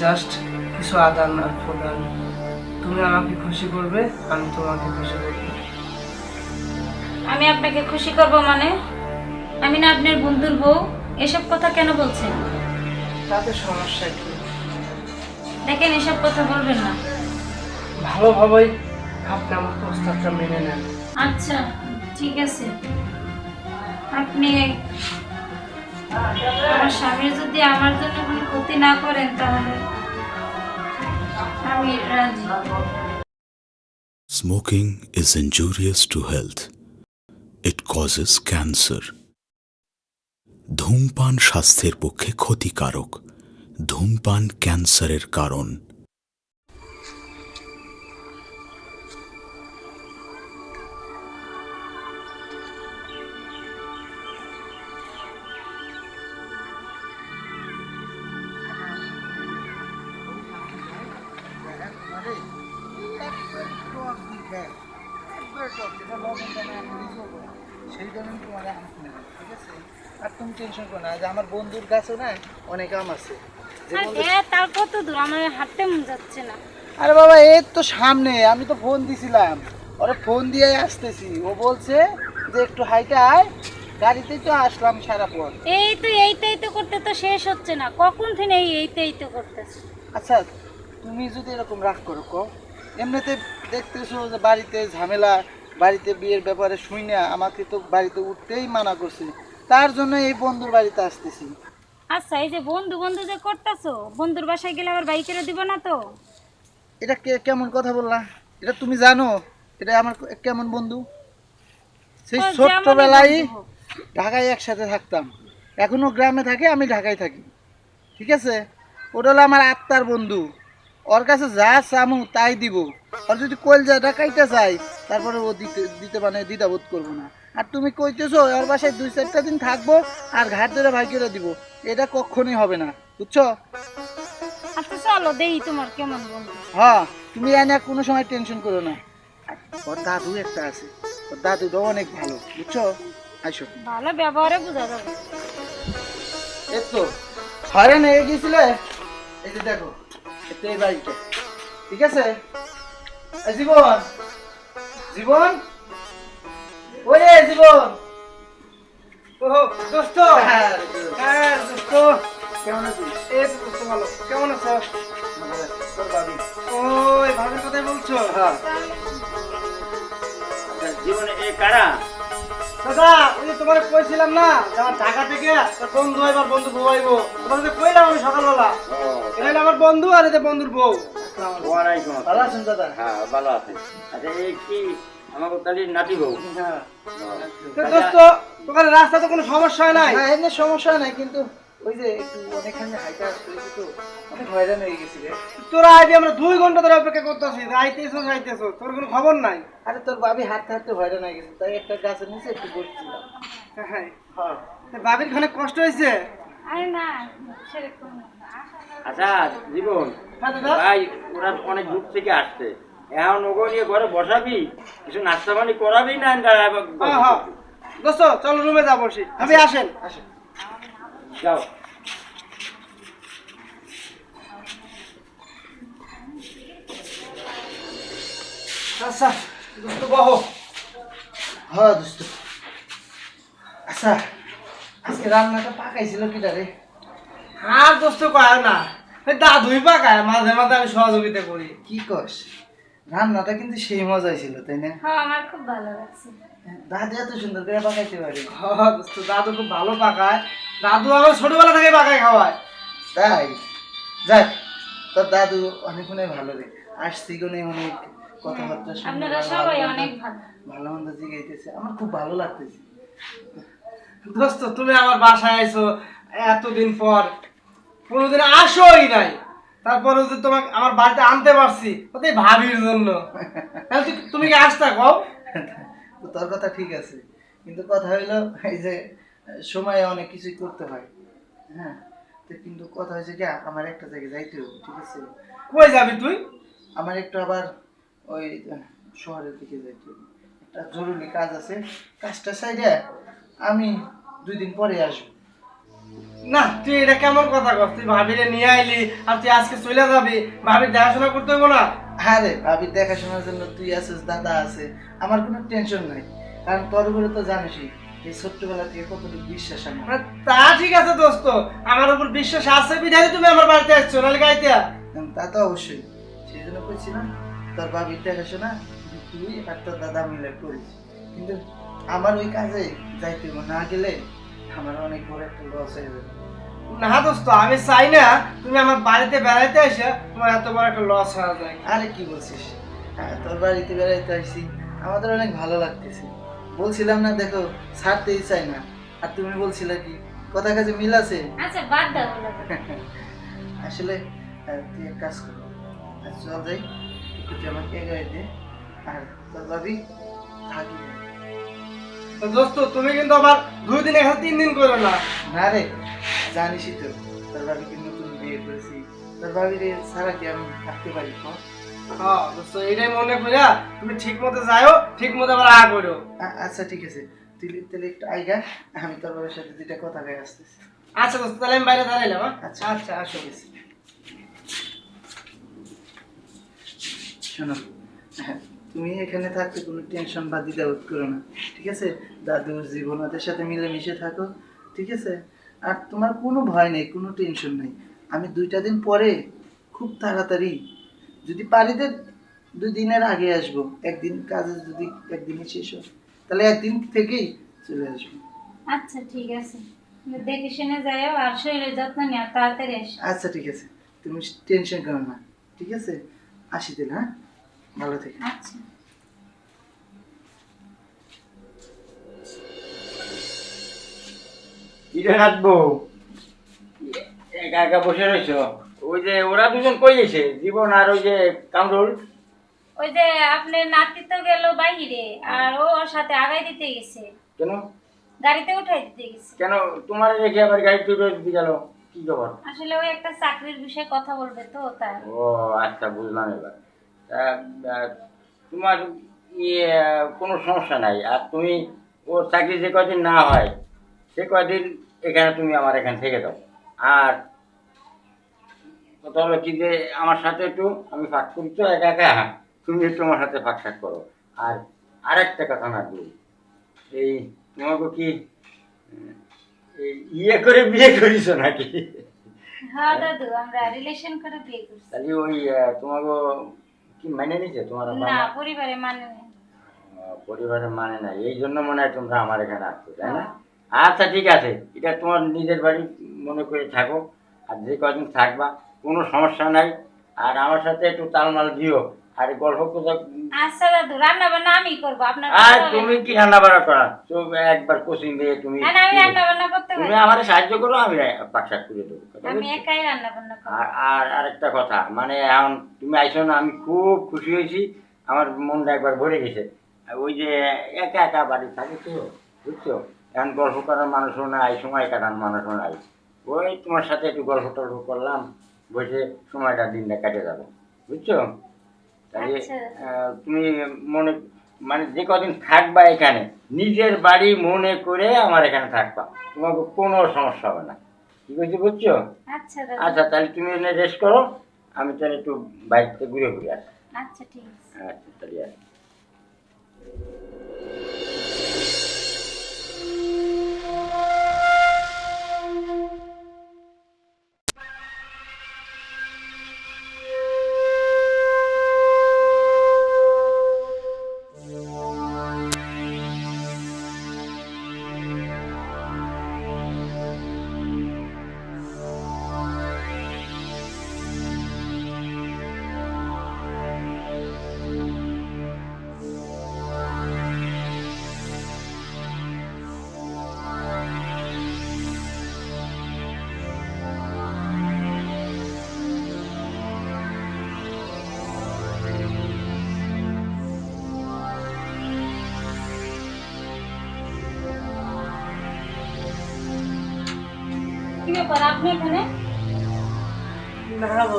Just কিছু আদান আর প্রদান। তুমি আমাকে খুশি করবে, আমি তোমাকে খুশি করবো। আমি আপনাকে খুশি করব মানে? আমি না আপনার বন্ধুর বউ? এসব কথা কেন বলছেন? তাতে সমস্যা কি? দেখেন, এসব কথা বলবেন না। ভালোভাবেই আপনি আমার প্রস্তাবটা মেনে নেন। আচ্ছা, ঠিক আছে। আপনি আমার স্বামীর যদি আমার জন্য কোনো ক্ষতি না করেন তাহলে আমি রাজি। Smoking is injurious to health. It causes cancer. ধূমপান স্বাস্থ্যের পক্ষে ক্ষতিকারক। ধূমপান ক্যান্সারের কারণ। সেই জন্য তোমার আম কিনে দেবো, ঠিক আছে? আর তুমি টেনশন করো না, যে আমার বন্ধুর কাছেও না অনেক আম আছে। তার কত দূর? আমার হাঁটতে মন যাচ্ছে না। আরে বাবা, এই তো সামনে, আমি তো ফোন দিছিলাম, ওরা ফোন দিয়ে আসতেছি, ও বলছে যে একটু হাইটে আয়, গাড়িতেই তো আসলাম সারা পথ। এইটাই তো করতে তো শেষ হচ্ছে না, কখন থেকে এইটাই তো করতেছে। আচ্ছা, তুমি যদি এরকম রাগ করো কও, এমনিতে দেখতেছো যে বাড়িতে ঝামেলা, বাড়িতে বিয়ের ব্যাপারে শুই না, আমাকে তো বাড়িতে উঠতেই মানা করছে, তার জন্য এই বন্ধুর বাড়িতে আসতেছি। আচ্ছা, এই যে বন্ধু বন্ধু যে করতেছো, বন্ধুর বাসায় গেলে আবার বাইকেরা দিব না তো? এটা কেমন কথা বললা? এটা তুমি জানো এটা আমার কেমন বন্ধু? সেই ও যেমনই ছোট্টবেলায় বন্ধু হোক। ঢাকায় একসাথে থাকতাম, এখনো গ্রামে থাকে, আমি ঢাকায় থাকি, ঠিক আছে? ওটা হলো আমার আত্মার বন্ধু, ওর কাছে যা চামু তাই দিব। আর যদি কলজা ঢাকাইতে চাই, তারপরে ও দিতে দিতে মানে দ্বিধাবোধ করবো না। আর তুমি কইতেছো ওর বাসায় 2-4টা দিন থাকবো আর ঘাট ধরে ভাই করে দিব, এটা কখনোই হবে না, বুঝছো? আচ্ছা চলো দেই তোমার কেমন বন্ধু। হ্যাঁ, তুমি এনে কোনো সময় টেনশন করো না। আর ওর দাদু একটা আছে, ওর দাদুটা অনেক ভালো, বুঝছো? আইসো। ভালো ব্যবহারে বোঝা যাবে। এই তো ঘরে নিয়ে গেছিলে, এই যে দেখো, এটা এই বাড়িটা, ঠিক আছে? এই জীবন, জীবন, ওরে জীবন। ও দোস্ত, হ্যাঁ, হ্যাঁ দোস্ত, কেমন আছিস? এই তো দোস্ত ভালো। কেমন আছো? তোর ভাবি। ওই ভাবির কথাই বলছো? হ্যাঁ। জীবনে এ কারা? দাদা, ওই যে তোমার কইছিলাম না যে আমার ঢাকা থেকে তোর বন্ধু এবার বন্ধু বউ আইবো, তোমার যে কইলাম আমি সকালবেলা। এটা হলো আমার বন্ধু আর এই যে বন্ধুর বউ। ওয়ালাইকুম আসসালাম। ভালো আছেন দাদা? হ্যাঁ ভালো আছে। আচ্ছা এই কি আমাকে তাহলে নাতি বউ? হ্যাঁ। তো দোস্ত, তোমার রাস্তা তো কোনো সমস্যা নাই? না, এমনি সমস্যা নাই, কিন্তু ওই যে একটু অনেকখানি হাইটা আসছে তো, অনেক হয়রান হয়ে গেছি রে। তোরা আইবি, আমরা 2 ঘন্টা ধরে অপেক্ষা করতেছি, আইতেছো যাইতেছো, তোর কোনো খবর নাই? আরে তোর ভাবি হাঁটতে হাঁটতে হয়রান হয়ে গেছে, তাই একটা গাছের নিচে একটু বসছিলাম। হ্যাঁ, হ্যাঁ। তা ভাবির খানে কষ্ট হয়েছে? আরে না, সেরকম না। আচ্ছা জীবন হ্যাঁ দাদা। ভাই, ওরা অনেক দূর থেকে আসছে, এখন ওগো নিয়ে ঘরে বসাবি, কিছু নাস্তা পানি করাবি না? হ্যাঁ হ্যাঁ দোস্ত, চলো রুমে যা বসি। আপনি আসেন। আসেন। যাও। আচ্ছা দোস্ত বহো। হ্যাঁ দোস্ত। আচ্ছা, আজকে রান্নাটা পাকাইছিল কিটা রে? আর দোস্ত কয় না, ওই দাদুই পাকায়, মাঝে মাঝে আমি সহযোগিতা করি। কি কস? রান্নাটা কিন্তু সেই মজাই ছিল, তাই না? হ্যাঁ, আমার খুব ভালো লাগছে। দাদি এত সুন্দর করে পাকাইতে পারে। হ্যাঁ দোস্ত, দাদু খুব ভালো পাকায়, দাদু আমার ছোটবেলা থেকে পাকায় খাওয়ায়। তাই? যাক, তোর দাদু অনেকক্ষণে ভালো রে, আসছি কোনে অনেক কথাবার্তা শুনে আপনারা ভালো সবাই মন্দ- অনেক ভালো। ভালো মন্দ জিগাইতেছে, আমার খুব ভালো লাগতেছে। দোস্ত, তুমি আমার বাসায় আইছো এতদিন পর, কোনোদিন আসোই নাই, তারপরে যে তোমাকে আমার বাড়িতে আনতে পারছি ওটাই ভাবির জন্য। তাহলে তুমি কি আসতা কও? তো তোর কথা ঠিক আছে, কিন্তু কথা হইলো এই যে সময়ে অনেক কিছুই করতে হয়, হ্যাঁ? তো কিন্তু কথা হয়েছে কি, আমার একটা জায়গায় যাইতে হবে, ঠিক আছে? কই যাবি তুই? আমার একটু আবার ওই শহরের দিকে যাইতে হবে, একটা জরুরি কাজ আছে, কাজটা সাইডে আমি 2 দিন পরে আসবো। না তুই এটা কেমন কথা কর? তুই ভাবিরে নিয়ে আইলি আর তুই আজকে চলে যাবি, ভাবির দেখাশোনা করতে হইব না? আরে ভাবির দেখাশোনার জন্য তুই আছিস, দাদা আছে, আমার কোনো টেনশন নাই। কারণ তোর উপরে তো জানিসই এই ছোট্টবেলা থেকে কতটুকু বিশ্বাস আমার। মানে তা ঠিক আছে দোস্ত, আমার উপর বিশ্বাস আছে বিধায় তুমি আমার বাড়িতে আসছো, নাহলে গাইতে। তা তো অবশ্যই, সেই জন্য করছি না তোর ভাবির দেখাশোনা তুই আর তোর দাদা মিলে করিস। কিন্তু আমার ওই কাজে যাইতে হবে, না গেলে আমার অনেক বড় একটা লস হয়ে যাবে। না দোস্ত, আমি চাই না তুমি আমার বাড়িতে বেড়াইতে এসে তোমার এত বড় একটা লস হয়ে যায়। আরে কি বলছিস, হ্যাঁ তোর বাড়িতে বেড়াইতে আসছি, আমাদের অনেক ভালো লাগতেছে। বলছিলাম না দেখো ছাড়তেই চাই না, আর তুমি বলছিলে কি কথা কাজে মিল আছে। আচ্ছা বাদ দাও ওগুলো। আসলে তুই এক কাজ কর, আর চল যাই একটু আমাকে এগাই দে, আর তোর ভাবি থাকি। তো দোস্ত তুমি কিন্তু আবার 2 দিন এখানে 3 দিন করো না। না রে, জানিসই তো তোর ভাবিকে নতুন বিয়ে করেছি, তোর ভাবির ছাড়া কি আমি থাকতে পারি? হ্যাঁ দোস্ত, এটাই মনে করিয়া তুমি ঠিক মতো যাও, ঠিক মতো আবার আ করো। আচ্ছা ঠিক আছে, তুই তাহলে একটু আইগা, আমি তোর বাবার সাথে দুইটা কথা গায়ে আসতেছি। আচ্ছা দোস্ত, তাহলে আমি বাইরে দাঁড়াইলাম। আচ্ছা। আচ্ছা আসো। শোনো, হ্যাঁ, তুমি এখানে থাকতে কোনো টেনশন বা দ্বিধাবোধ করো না, ঠিক আছে? দাদুর জীবন ওদের সাথে মিলেমিশে থাকো, ঠিক আছে? আর তোমার কোনো ভয় নেই, কোনো টেনশন নেই। আমি 2টা দিন পরে খুব তাড়াতাড়ি, যদি পারি তো 2 দিনের আগে আসবো। একদিন কাজে যদি একদিনে শেষ হয় তাহলে একদিন থেকেই চলে আসবো। আচ্ছা ঠিক আছে, দেখে শুনে যাও আর শরীরের যত্ন নিও, তাড়াতাড়ি এসো। আচ্ছা ঠিক আছে, তুমি টেনশন করো না, ঠিক আছে? আসি তাহলে, হ্যাঁ, ভালো থেকে। আচ্ছা। কিরে রাখবো, একা একা বসে রয়েছ? ওই যে ওরা দুজন কই গেছে, জীবন আর ওই যে কামরুল? ওই যে আপনার নাতি তো গেল বাইরে, আর ও ওর সাথে আগাই দিতে গেছে, কেন গাড়িতে উঠাই দিতে গেছে। কেন তোমার রেখে আবার গাড়ি তুলে দিতে গেল? কি খবর? আসলে ওই একটা চাকরির বিষয়ে কথা বলবে তো তাই। ও আচ্ছা, বুঝলাম এবার। তা, তোমার ইয়ে কোনো সমস্যা নাই। আর তুমি ওর চাকরি যে কদিন না হয় সে কদিন এখানে তুমি আমার এখানে থেকে দাও। আর কথা হলো কি যে আমার সাথে একটু আমি ফাঁক করি তো একা একা, তুমি একটু আমার সাথে ফাঁক শাক করো। আর আরেকটা কথা না বলি, এই তোমাকে কি এই ইয়ে করে বিয়ে করিস নাকি? হ্যাঁ দাদু, আমরা রিলেশন করে বিয়ে করছি। তাহলে ওই তোমাকে কি মানে নিছে তোমার বাবা না, মা? পরিবারে মানে নেই। পরিবারে মানে নাই, এই জন্য মনে হয় তোমরা আমার এখানে আসছো, তাই না? আচ্ছা ঠিক আছে, এটা তোমার নিজের বাড়ি মনে করে থাকো। আর যে কদিন থাকবা কোনো সমস্যা নাই। আর আমার সাথে একটু তালমাল দিও, আর গল্প কথা। আচ্ছা দাদু, রান্না বান্না আমি করবো, আপনার আর তুমি কি রান্না বান্না করা তো একবার কোচিং দিয়ে তুমি না, আমি রান্না বান্না করতে তুমি পারি। আমার সাহায্য করো, আমি পাকশাক করে দেবো। আমি একাই রান্না বান্না করবো। আর আর আরেকটা কথা, মানে এখন তুমি আইসো না, আমি খুব খুশি হয়েছি, আমার মনটা একবার ভরে গেছে। ওই যে একা একা বাড়ি থাকে তো, বুঝছো? এখন গল্প করার মানুষও নাই, সময় কাটার মানুষও নাই। ওই তোমার সাথে একটু গল্প টল্প করলাম, বসে সময়টা দিনটা কেটে যাবে, বুঝছো? তাহলে আচ্ছা। তুমি মনে মানে যে কদিন থাকবা এখানে নিজের বাড়ি মনে করে আমার এখানে থাকবা, তোমাকে কোনো সমস্যা হবে না। ঠিক আছে, বুঝছো? আচ্ছা দাদু। আচ্ছা তাহলে তুমি এনে রেস্ট করো, আমি তাহলে একটু বাইকতে ঘুরে ঘুরে আসি। আচ্ছা ঠিক আছে। আচ্ছা তাহলে আসি। কি ব্যাপার, আপনি এখানে? না বাবু,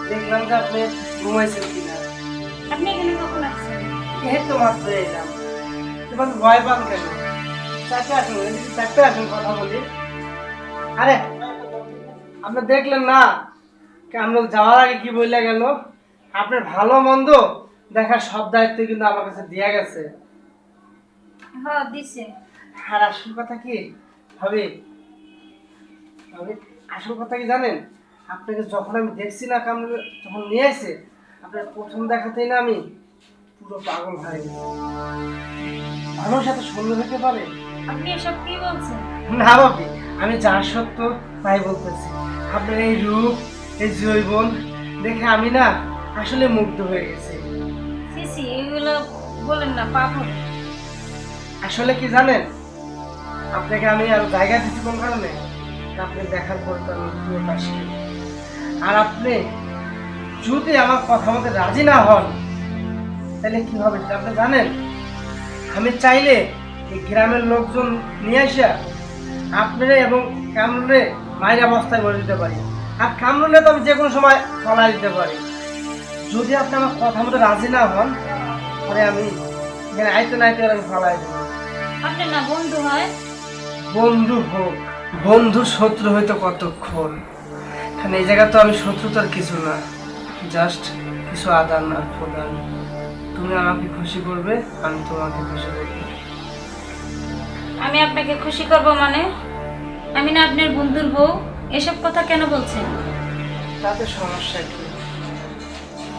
দেখলাম যে আপনি ঘুমাইছেন কিনা। আপনি এখানে কখন আসছেন? এই তো মাত্র এলাম। তোমার ভয় পান কেন? চারটে আসুন, চারটে আসুন, কথা বলি। আরে আপনি দেখলেন না আমরা যাওয়ার আগে কি বললে গেল? আপনার ভালো মন্দ দেখার সব দায়িত্ব কিন্তু আমার কাছে দিয়া গেছে। হ্যাঁ দিছে। আর আসল কথা কি ভাবি, আসল কথা কি জানেন? আপনাকে যখন আমি দেখছি না কামরুল যখন নিয়ে আসে, আপনার প্রথম দেখাতেই না আমি পুরো পাগল হয়ে গেছি। মানুষ এত সুন্দর হতে পারে? আপনি এসব কি বলছেন? না ভাবি, আমি যা সত্য তাই বলতেছি। আপনার এই রূপ, এই যৌবন দেখে আমি না আসলে মুগ্ধ হয়ে গেছি। সিসি এগুলো বলেন না, পাগল। আসলে কি জানেন, আপনাকে আমি আরো জায়গা দিচ্ছি কোন কারণে? আপনি দেখার পর তো আমি পুরো পাশে। আর আপনি যদি আমার কথা মতো রাজি না হন তাহলে কি হবে সেটা আপনি জানেন? আমি চাইলে এই গ্রামের লোকজন নিয়ে আসা আপনারে এবং কামরুলে মায়ের অবস্থায় বলে দিতে পারি। আর কামরুলে তো আমি যে কোনো সময় ফলাই দিতে পারি। যদি আপনি আমার কথা মতো রাজি না হন তাহলে আমি এখানে আইতে না আইতে আমি ফলাই দেবো। আপনি না বন্ধু হয়? বন্ধু হোক, বন্ধু শত্রু হয়তো কতক্ষণ, কারণ এই জায়গা তো আমি শত্রু তো আর কিছু না, জাস্ট কিছু আদান আর প্রদান। তুমি আমাকে খুশি করবে, আমি তোমাকে খুশি করবো। আমি আপনাকে খুশি করব মানে? আমি না আপনার বন্ধুর বউ, এসব কথা কেন বলছেন? তাতে সমস্যা কি?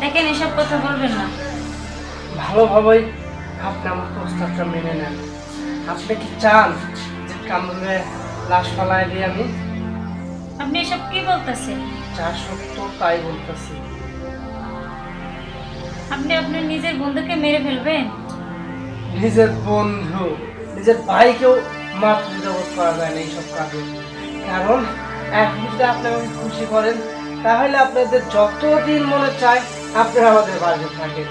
দেখেন এসব কথা বলবেন না। ভালোভাবেই আপনি আমার প্রস্তাবটা মেনে নেন। আপনি কি চান যে কামরুলের লাশ ফালাই দিয়ে আমি? আপনি এসব কি বলতেছেন? যা সত্য তাই বলতেছি। আপনি আপনার নিজের বন্ধুকে মেরে ফেলবেন? নিজের বন্ধু, নিজের ভাইকেও মাফ জগৎ করা যায় না এইসব কাজে। কারণ এখন যদি আপনি আমাকে খুশি করেন তাহলে আপনাদের যতদিন মনে চায় আপনারা আমাদের বাড়িতে থাকেন,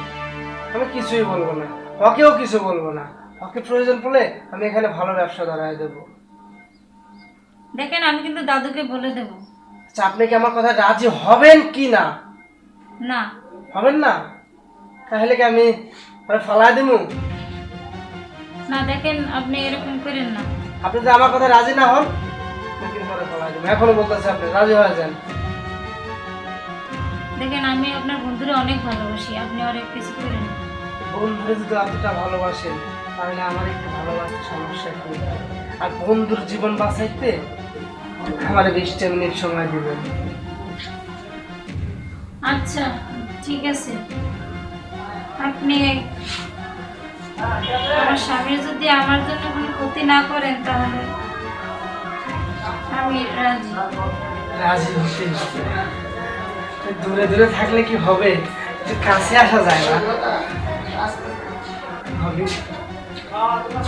আমি কিছুই বলবো না, ওকেও কিছু বলবো না। ওকে প্রয়োজন পড়লে আমি এখানে ভালো ব্যবসা দাঁড়ায় দেবো। দেখেন আমি কিন্তু দাদুকে বলে দেব। আচ্ছা, আপনি কি আমার কথা রাজি হবেন কি না? না। হবেন না? তাহলে কি আমি ফালাই দেবো? না দেখেন আপনি এরকম করেন না। আপনি যদি আমার কথা রাজি না হন আমি কিন্তু পরে ফালাই দেবো। এখনো বলতেছি আপনি রাজি হয়ে যান। দেখেন আমি আপনার বন্ধুরে অনেক ভালোবাসি, আপনি অনেক কিছু করেন না। বন্ধুরে যদি এতটা ভালোবাসেন তাহলে আমার একটু ভালোবাসতে সমস্যা কি? আর বন্ধুর জীবন বাঁচাইতে আমার 20 মিনিট সময় দিবেন। আচ্ছা ঠিক আছে, আপনি আমার স্বামীর যদি আমার জন্য কোনো ক্ষতি না করেন তাহলে আমি রাজি। রাজি হতে হবে। দূরে দূরে থাকলে কি হবে? একটু কাছে আসা যায় না? হবে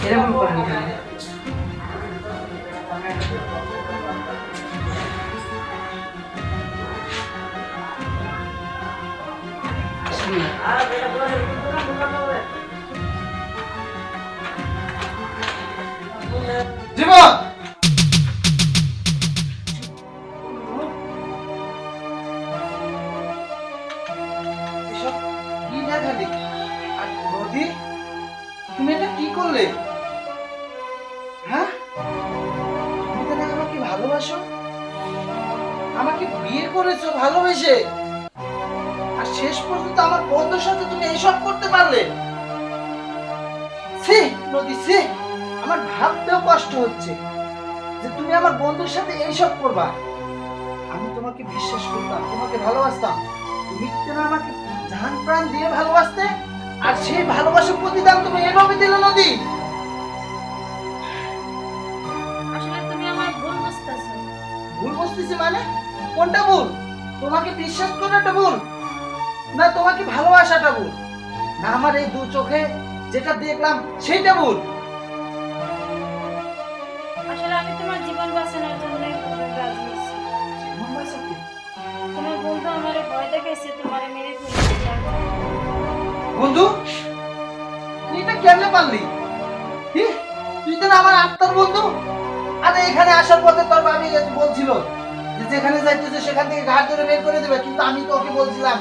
এরকম করেন কেন? আসুন না। জীবন এসব কি দেখালি? আর নদী, তুমি এটা কি করলে? হ্যাঁ, তুমি তো না আমাকে ভালোবাসো, আমাকে বিয়ে করেছো ভালোবেসে, আর শেষ পর্যন্ত আমার বন্ধুর সাথে তুমি এইসব করতে পারলে? ছি নদী, ছি, আমার ভাবতেও কষ্ট হচ্ছে যে তুমি আমার বন্ধুর সাথে এইসব করবা। আমি তোমাকে বিশ্বাস করতাম, তোমাকে ভালোবাসতাম, তুমি তো না আমাকে জান প্রাণ দিয়ে ভালোবাসতে, আর সেই ভালোবাসার প্রতিদান তুমি এভাবে দিলে নদী। আসলে তুমি আমার ভুল বুঝতেছো। ভুল বুঝতেছি মানে? কোনটা ভুল? তোমাকে বিশ্বাস করাটা ভুল, না তোমাকে ভালোবাসাটা ভুল, না আমার এই দু চোখে যেটা দেখলাম সেইটা ভুল? আসলে আমি তোমার জীবন বাঁচানোর জন্য রাজি হয়েছি। জীবন বাঁচাতে? তোমার বন্ধু আমারে ভয় দেখাইছে তোমারে মেরে ফেলবে। বন্ধু, তুই এটা কেমনে পারলি? কি? তুই তো না আমার আত্মার বন্ধু। আরে এখানে আসার পথে তোর ভাবি বলছিল যে যেখানে যাইতেছে সেখান থেকে ঘাট ধরে বের করে দেবে, কিন্তু আমি তোকে বলছিলাম,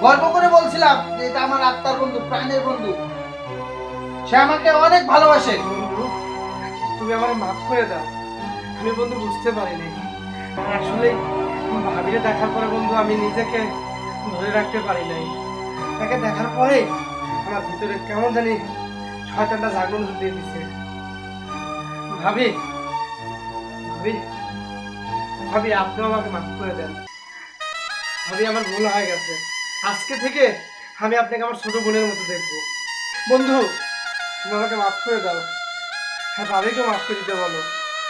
গর্ব করে বলছিলাম যে এটা আমার আত্মার বন্ধু, প্রাণের বন্ধু, সে আমাকে অনেক ভালোবাসে। বন্ধু, তুমি আমাকে মাফ করে দাও, আমি বন্ধু বুঝতে পারিনি। আসলে ভাবিরে দেখার পরে বন্ধু আমি নিজেকে ধরে রাখতে পারি নাই। তাকে দেখার পরে আমার ভিতরে কেমন জানি শয়তানটা জাগরণ হতে দিছে। ভাবি ভাবি ভাবি আপনিও আমাকে মাফ করে দেন। ভাবি আমার ভুল হয়ে গেছে, আজকে থেকে আমি আপনাকে আমার ছোট বোনের মতো দেখবো। বন্ধু তুমি আমাকে মাফ করে দাও। হ্যাঁ ভাবিকে মাফ করে দিতে বলো,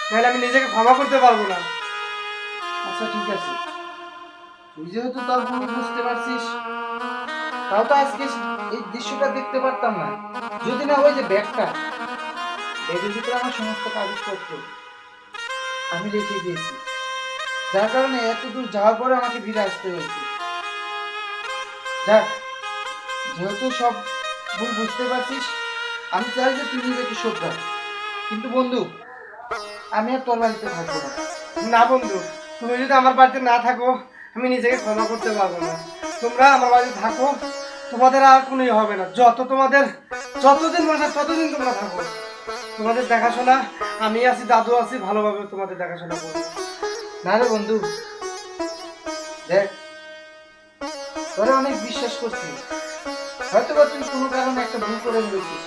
নাহলে আমি নিজেকে ক্ষমা করতে পারবো না। আচ্ছা ঠিক আছে, তুই যেহেতু তোর ভুল বুঝতে পারছিস, তাও তো আজকে এই দৃশ্যটা দেখতে পারতাম না যদি না ওই যে ব্যাগটা, ব্যাগের ভিতরে আমার সমস্ত কাগজপত্র আমি রেখে গিয়েছি, যার কারণে এত দূর যাওয়ার পরে আমাকে ফিরে আসতে হয়েছে। যাক, যেহেতু সব ভুল বুঝতে পারছিস, আমি চাই যে তুই নিজেকে শোধরা। কিন্তু বন্ধু, আমি আর তোর বাড়িতে থাকবো না। না বন্ধু, তুমি যদি আমার বাড়িতে না থাকো আমি নিজেকে ক্ষমা করতে পারবো না। তোমরা আমার বাড়িতে থাকো, তোমাদের আর কোনোই হবে না। যতদিন বসে ততদিন তোমরা থাকো। তোমাদের দেখাশোনা আমি আছি, দাদু আছি, ভালোভাবে তোমাদের দেখাশোনা করবো। না রে বন্ধু, দেখ, তোরা অনেক বিশ্বাস করছি, হয়তো বা তুই কোনো কারণে একটা ভুল করে ফেলেছিস,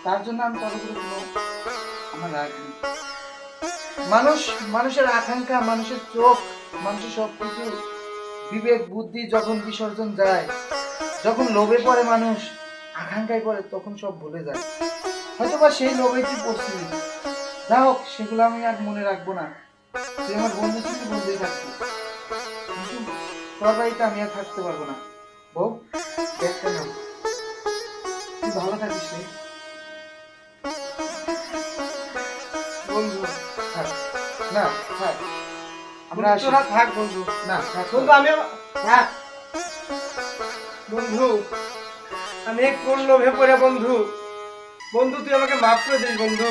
তার জন্য আমি তোর উপরে কোনো আমার রাগ নেই। মানুষের আকাঙ্ক্ষা, মানুষের চোখ, মানুষের সব কিছু বিবেক বুদ্ধি যখন বিসর্জন যায়, যখন লোভে পড়ে মানুষ, আকাঙ্ক্ষায় পড়ে, তখন সব ভুলে যায়। হয়তো বা সেই লোভে তুই পড়ছিলি, যা হোক সেগুলো আমি আর মনে রাখবো না। তুই আমার বন্ধু ছিলি, বন্ধুই থাকবি, কিন্তু তোর বাড়িতে আমি আর থাকতে পারবো না। বউ, দেখতে না, তুই ভালো থাকিস রে। বন্ধু থাক, না থাক, আমরা আসি। তোরা থাক বন্ধু। না থাক বন্ধু আমি থাক বন্ধু, আমি কোন লোভে পড়ে বন্ধু। বন্ধু তুই আমাকে মাফ করে দিস বন্ধু।